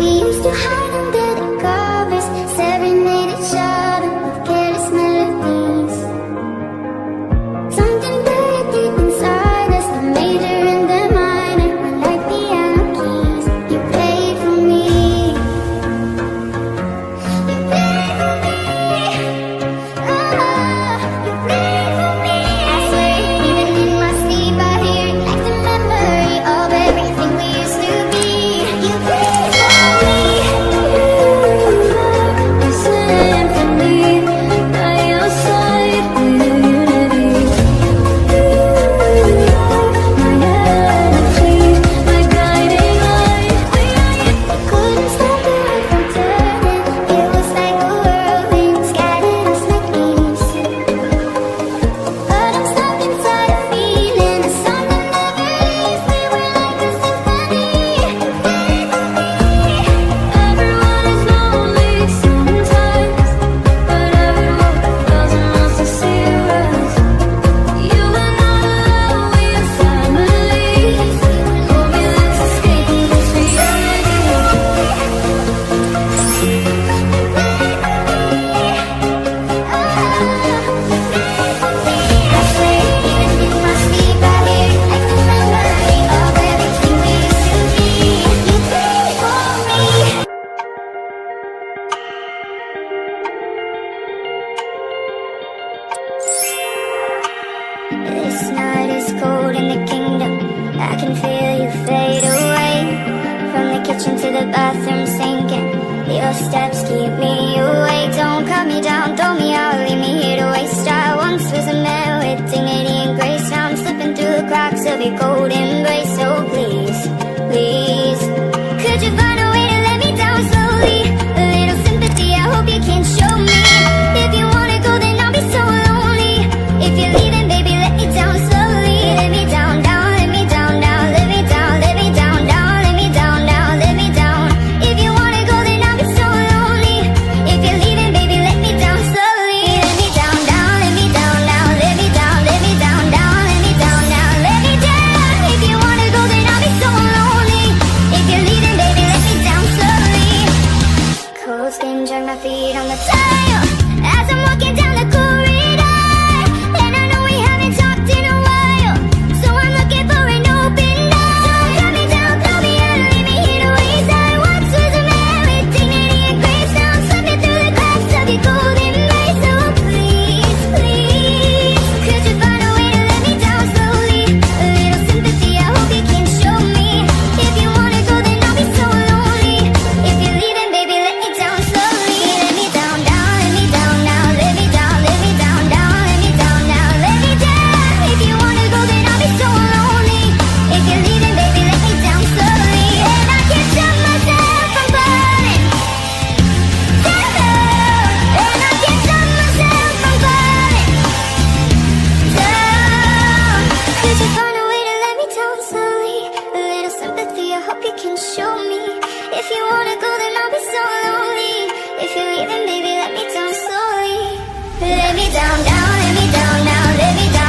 We used to hide under the covers, serenade each other with careless melodies. Something buried deep inside us, the major and the minor, unlike piano keys. You played for me. You played for me. Oh, you played for me. I swear, even in my sleep, I hear it like the memory of everything we used to be. You played for me. You symphony by your side with unity. My energy, my guiding light. Couldn't stop the right from turning. It was like a whirlwind scattered us like leaves. But I'm stuck inside a feeling, a song that never leaves. We were like a symphony. Everyone is lonely sometimes, but I would walk 1,000 miles to see you rise. You are not alone, we are family. Hold me, let's escape this reality. I swear, even in my sleep, I hear it like the memory of everything we used to be. You played for me. This night is cold in the kingdom. I can feel you fade away. From the kitchen to the bathroom sinking, your steps keep me awake. Don't cut me down, throw me out, leave me here to waste. I once was a man with dignity and grace. Now I'm slipping through the cracks of your cold embrace. So please, please, could you find a way to let me down slowly? A little sympathy, I hope you can show me. If you wanna go, then I'll be so lonely. If you're leaving, baby, let me down slowly. Let me down, down, let me down, down, let me down, let me down, down, let me down, down, let me down. If you wanna go, then I'll be so lonely. If you're leaving, baby, let me down slowly. Let me down, down, let me down, down, let me down, let me down, down, let me down, down, let me down. If you wanna go, then I'll be so lonely. If you're leaving, baby, let me down slowly. Cold skin, drag my feet on the tile as I'm walking down the corridor. And I know we haven't talked in a while, so I'm looking for an open door. Don't cut me down, throw me out, leave me here to waste. I once was a man with dignity and grace. Now I'm slipping through the cracks of your golden embrace. So please, please, could you find a way to let me down slowly? A little sympathy, I hope you can show me. If you wanna go, then I'll be so lonely. If you're leaving, baby, let me down slowly. Let me down, down, let me down, now, let me down, let me down, down, let me down, now, let me down. If you wanna go, then I'll be so lonely. If you're leaving, baby, let me down slowly. And I can't stop myself from burning down. And I can't stop myself from burning down. Could you find a way to let me down slowly? A little sympathy, I hope you can show me. If you wanna go, then I'll be so lonely. If you're leaving, baby, let me down slowly. Let me down, down, let me down, now, let me down.